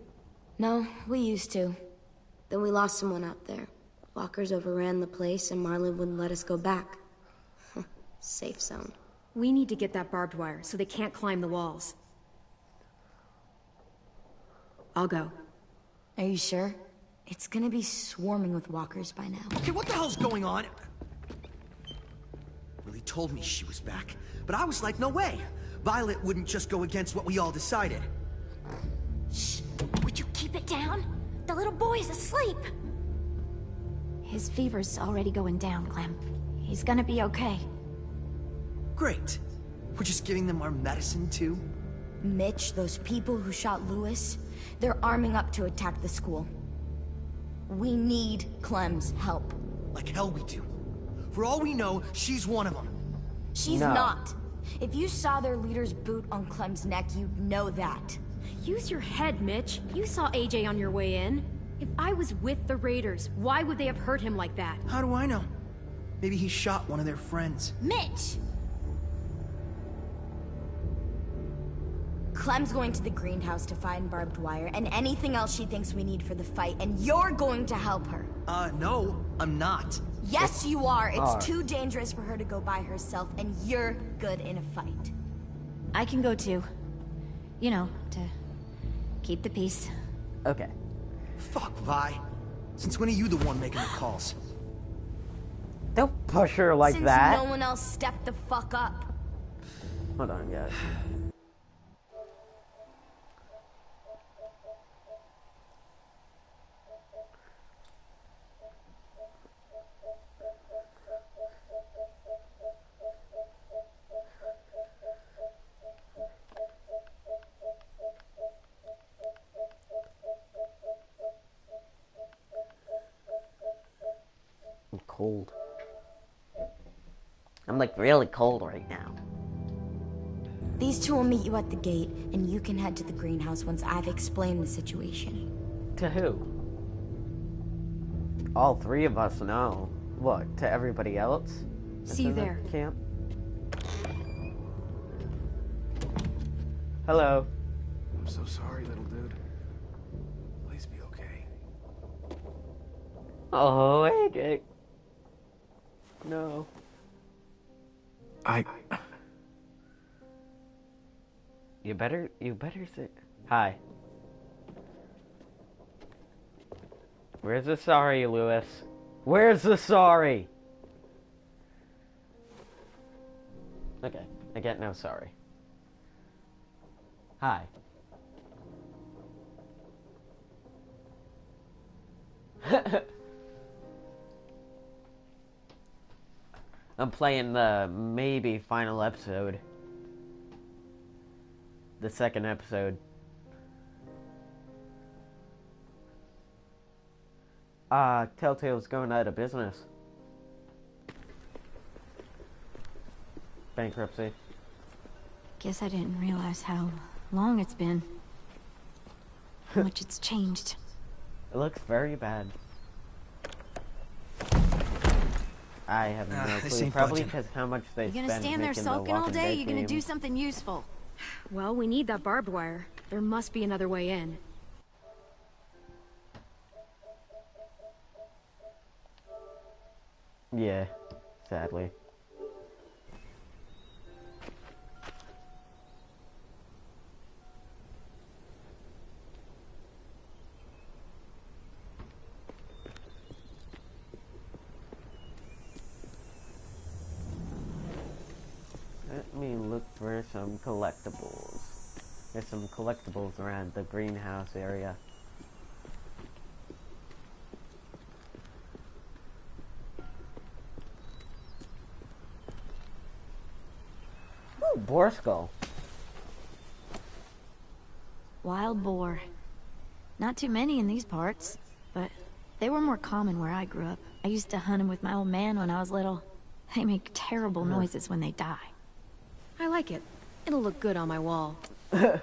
No, we used to. Then we lost someone out there. Walkers overran the place and Marlon wouldn't let us go back. Safe zone. We need to get that barbed wire so they can't climb the walls. I'll go. Are you sure? It's gonna be swarming with walkers by now. Okay, what the hell's going on? Lily told me she was back, but I was like, no way. Violet wouldn't just go against what we all decided. Shh! Would you keep it down? The little boy's asleep! His fever's already going down, Clem. He's gonna be okay. Great. We're just giving them our medicine, too? Mitch, those people who shot Lewis, they're arming up to attack the school. We need Clem's help. Like hell we do. For all we know, she's one of them. She's not. If you saw their leader's boot on Clem's neck, you'd know that. Use your head, Mitch. You saw AJ on your way in. If I was with the raiders, why would they have hurt him like that? How do I know? Maybe he shot one of their friends. Mitch! Clem's going to the greenhouse to find barbed wire and anything else she thinks we need for the fight, and you're going to help her. No, I'm not. Yes, you are. It's too dangerous for her to go by herself, and you're good in a fight. I can go too. You know, to keep the peace. Okay. Fuck, Vi. Since when are you the one making the calls? Don't push her like Since that. no one else stepped the fuck up. Hold on, guys. I'm cold. I'm like really cold right now. These two will meet you at the gate, and you can head to the greenhouse once I've explained the situation. To who? All three of us know. What, to everybody else? See you there. Camp? Hello. I'm so sorry, little dude. Please be okay. Oh, hey, Jake. No. You better say hi. Where's the sorry, Lewis? Where's the sorry? Okay, I get no sorry. Hi. I'm playing the maybe final episode. The second episode. Telltale's going out of business. Bankruptcy. Guess I didn't realize how long it's been. How much it's changed. It looks very bad. I have no clue. Probably because how much they spend making the Walking Dead game. You gonna stand there sulking all day? You gonna do something useful? Well, we need that barbed wire. There must be another way in. Yeah, sadly. Let me look for some collectibles. There's some collectibles around the greenhouse area. Ooh, boar skull. Wild boar. Not too many in these parts, but they were more common where I grew up. I used to hunt them with my old man when I was little. They make terrible noises when they die. I like it. It'll look good on my wall. Are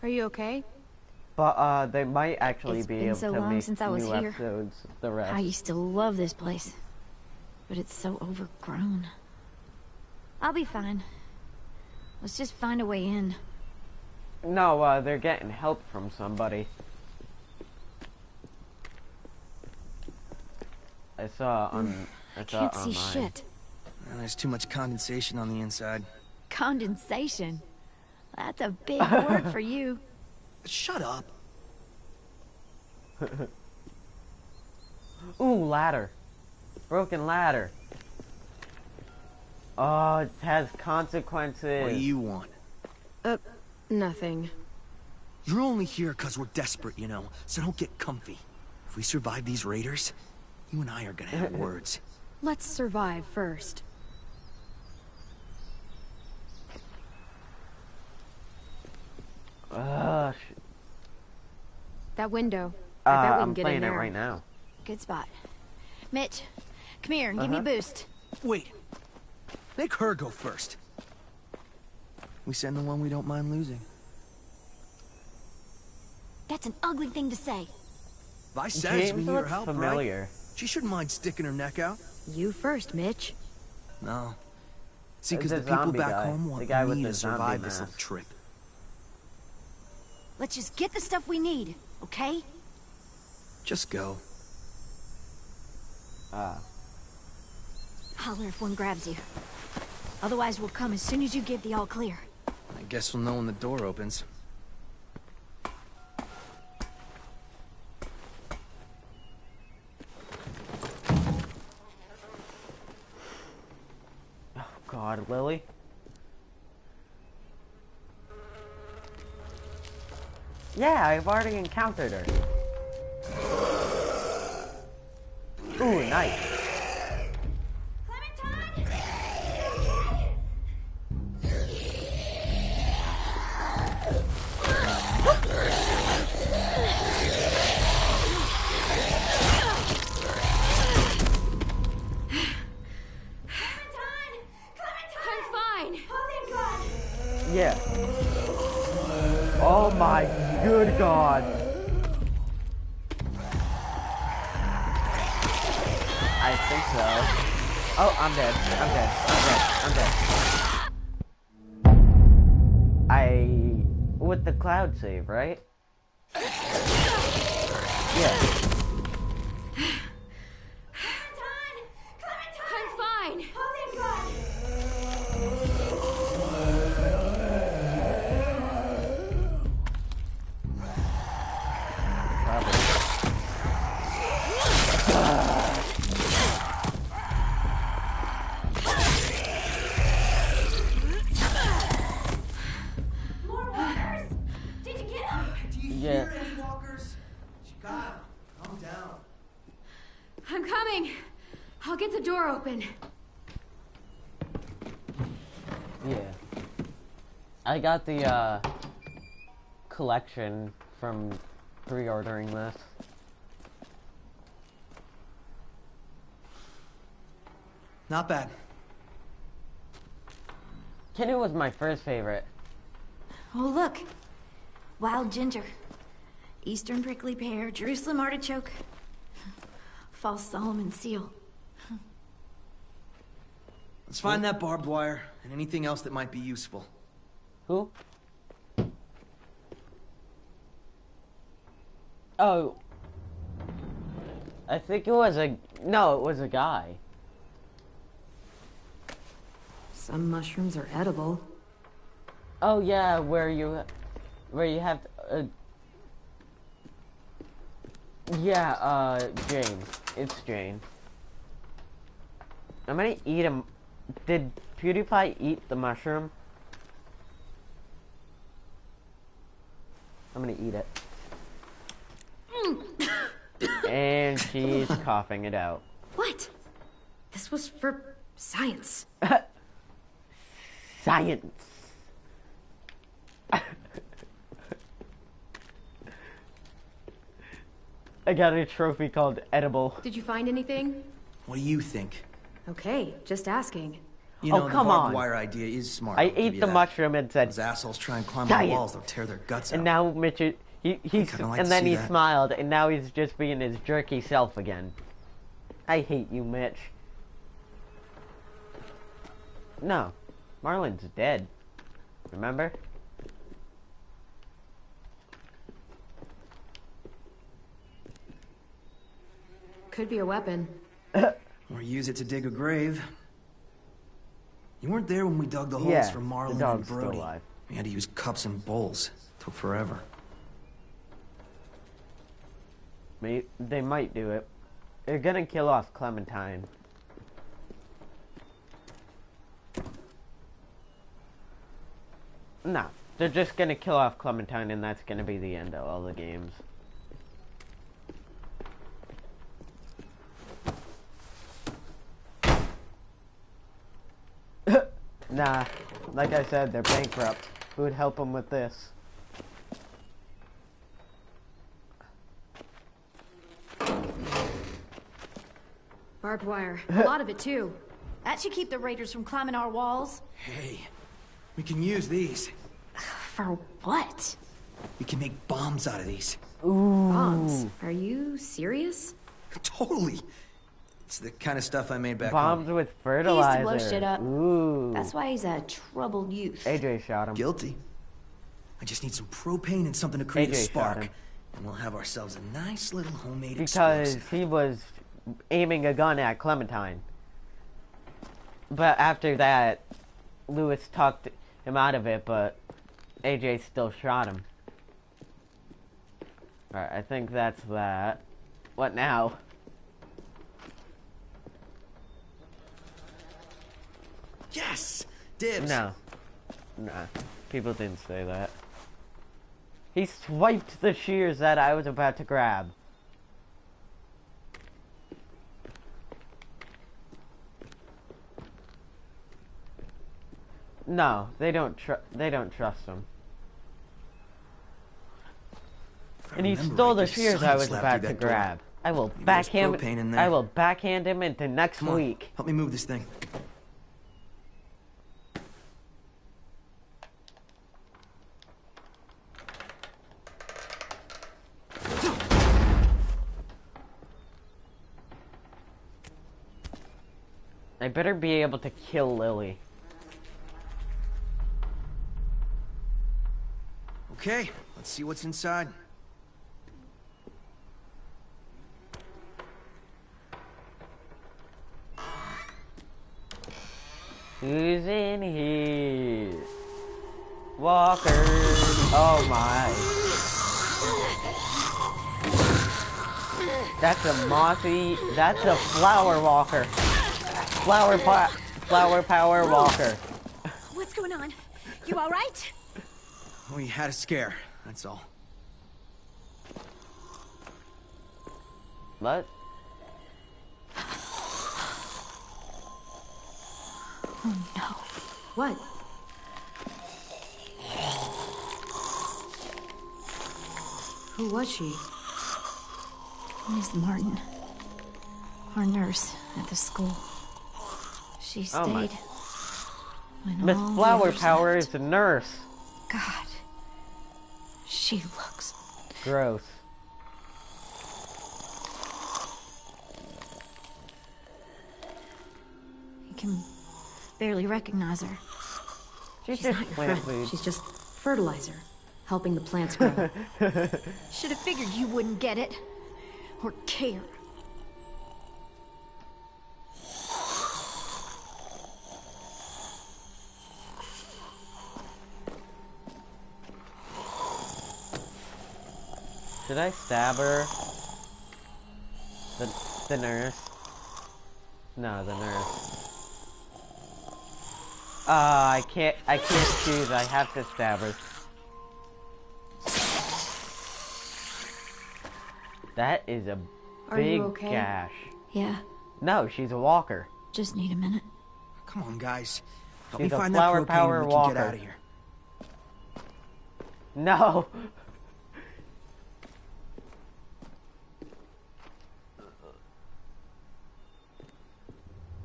you okay? But they might actually It's be been able so to long make since I was new here. episodes. The rest. I used to love this place, but it's so overgrown. I'll be fine. Let's just find a way in. No, they're getting help from somebody. I saw on. I can't see online. shit. There's too much condensation on the inside. Condensation? That's a big word for you. Shut up. Ooh, ladder. Broken ladder. Oh, it has consequences. What do you want? Nothing. You're only here because we're desperate, you know, so don't get comfy. If we survive these raiders, you and I are gonna have words. Let's survive first. That window. I bet we can I'm get playing in there. it right now. Good spot. Mitch, come here and give me a boost. Wait. Make her go first. We send the one we don't mind losing. That's an ugly thing to say. Vi says we need her looks help, familiar. right? She shouldn't mind sticking her neck out. You first, Mitch. No. See, because The the people zombie back guy. home The want guy with me the to zombie survive this mask. little trip. Let's just get the stuff we need, okay? Just go. Holler if one grabs you. Otherwise, we'll come as soon as you give the all clear. I guess we'll know when the door opens. Oh God, Lily. Yeah, I've already encountered her. Ooh, nice. Yeah. Oh my good god. I think so. Oh, I'm dead. I'm dead. I'm dead. With the cloud save, right? Yeah. I'm fine. More walkers! Did you get them? Do you hear any walkers? Chicago, calm down. I'm coming. I'll get the door open. Yeah. I got the, collection from pre-ordering this. Not bad. Kenny was my first favorite. Oh, look. Wild ginger. Eastern prickly pear, Jerusalem artichoke. False Solomon seal. Let's find that barbed wire and anything else that might be useful. Who? Oh. I think it was a... No, it was a guy. Some mushrooms are edible. Oh yeah, where you have... Jane. It's Jane. I'm gonna eat him. Did PewDiePie eat the mushroom? I'm gonna eat it. And she's coughing it out. What? This was for science. Science. I got a trophy called Edible. Did you find anything? What do you think? Okay, just asking. You know, Oh, come the barbed on. wire idea is smart. I I'll give ate you the that. mushroom and said, Those assholes try and climb Science. the walls, they'll tear their guts out. and now Mitch, he's kinda like and to then see he that. smiled, and now he's just being his jerky self again. I hate you, Mitch. No, Marlon's dead. Remember? Could be a weapon. Or use it to dig a grave. You weren't there when we dug the holes Yeah, for the Marlon and dog's still Brody. alive. We had to use cups and bowls. Took forever. They might do it. They're gonna kill off Clementine. No, they're just gonna kill off Clementine, and that's gonna be the end of all the games. Nah, like I said, they're bankrupt. Who would help them with this? Barbed wire. A lot of it, too. That should keep the raiders from climbing our walls. Hey, we can use these. For what? We can make bombs out of these. Ooh. Bombs. Are you serious? Totally. It's the kind of stuff I made back Bombs home. with He fertilizer. used to blow shit up. Ooh. That's why he's a troubled youth. AJ shot him. Guilty. I just need some propane and something to create a AJ shot spark. him. And we'll have ourselves a nice little homemade Because explosive. he was aiming a gun at Clementine. But after that, Lewis talked him out of it, but AJ still shot him. Alright, I think that's that. What now? Yes! Dibs! No. Nah. People didn't say that. He swiped the shears that I was about to grab. No, they don't trust him. And he remember stole right, the there's shears I science was lab about through to that door. grab. I will Maybe there's backhand. propane in there. I will backhand him into next Come on, week. help me move this thing. I better be able to kill Lily. Okay, let's see what's inside. Who's in here? Walker. Oh my. That's a mossy. That's a flower walker. Flower power walker. What's going on? You all right? We had a scare, that's all. What? Oh no. What? Who was she? Miss Martin. Our nurse at the school. She stayed. Miss Flower Power is a nurse. God. She looks... gross. You can barely recognize her. She's not your friend. She's just fertilizer, helping the plants grow. Should have figured you wouldn't get it. Or care. Should I stab her? The nurse? No, the nurse. I can't choose. I have to stab her. That is a big gash. Yeah. No, she's a walker. Just need a minute. Come on, guys. Help She's me a find flower that propane power and we can walker. get out of here. No.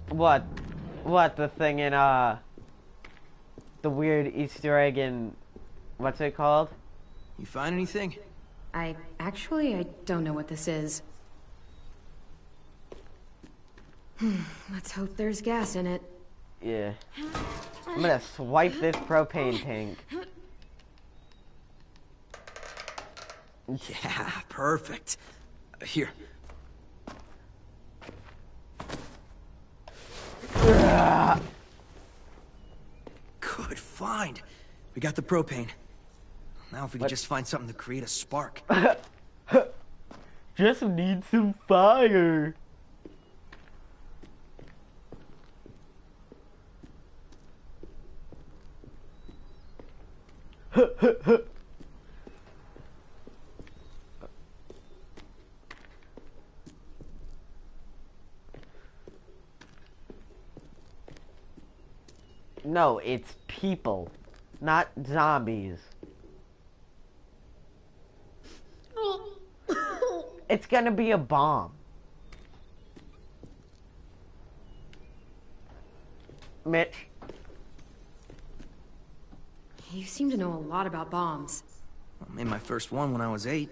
What? What, the thing in, the weird Easter egg in, what's it called? You find anything? I don't know what this is. Let's hope there's gas in it. Yeah. I'm gonna swipe this propane tank. Yeah, perfect. Here. Good find. We got the propane. Now if we could just find something to create a spark. Just need some fire. No, it's people, not zombies. It's gonna be a bomb. Mitch. You seem to know a lot about bombs. I made my first one when I was 8.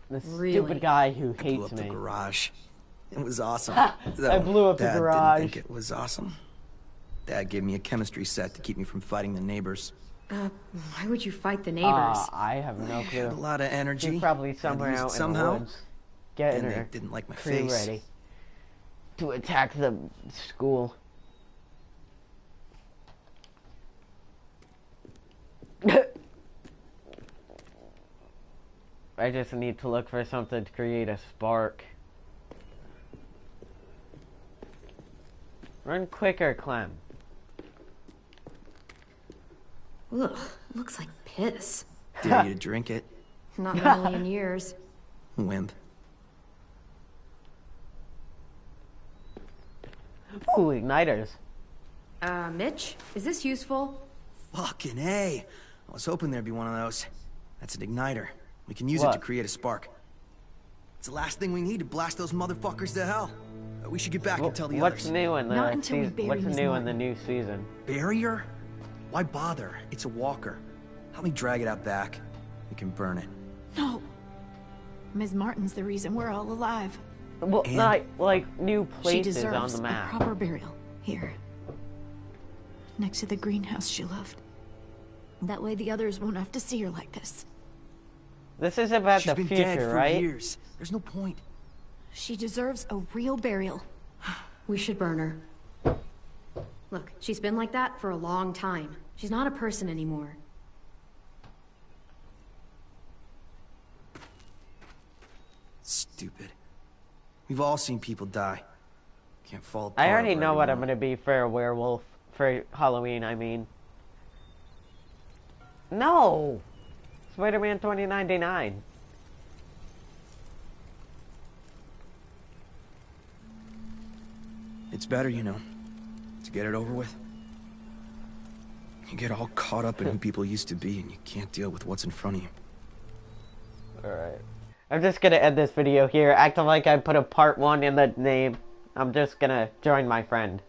The stupid guy who I blew hates up me. the garage. It was awesome. I blew up the Dad garage. didn't think it was awesome. Dad gave me a chemistry set to keep me from fighting the neighbors. Why would you fight the neighbors? I have no clue. Had a lot of energy. She's probably somewhere out in the woods, getting and her they didn't like my crew face. ready to attack the school. I just need to look for something to create a spark. Run quicker, Clem. Ugh, looks like piss. Dare you to drink it. Not in a million years. Wimp. Ooh, igniters. Mitch, is this useful? Fucking A. I was hoping there'd be one of those. That's an igniter. We can use it to create a spark. It's the last thing we need to blast those motherfuckers to hell. We should get back and tell the What's others. new in the What's new in the new season? Barrier? Why bother? It's a walker. Help me drag it out back. We can burn it. No. Ms. Martin's the reason we're all alive. Well, not like new She places on deserves the a map. proper burial. Here. Next to the greenhouse she loved. That way the others won't have to see her like this. This is about She's the been future, dead for right? years. There's no point. She deserves a real burial. We should burn her. Look, she's been like that for a long time. She's not a person anymore. Stupid. We've all seen people die. Can't fall apart. I already over know what I'm everyone. gonna be for a werewolf. For Halloween, I mean. No! Spider-Man 2099. It's better, you know, to get it over with. You get all caught up in who people used to be and you can't deal with what's in front of you. Alright. I'm just gonna end this video here, acting like I put a part 1 in the name. I'm just gonna join my friend.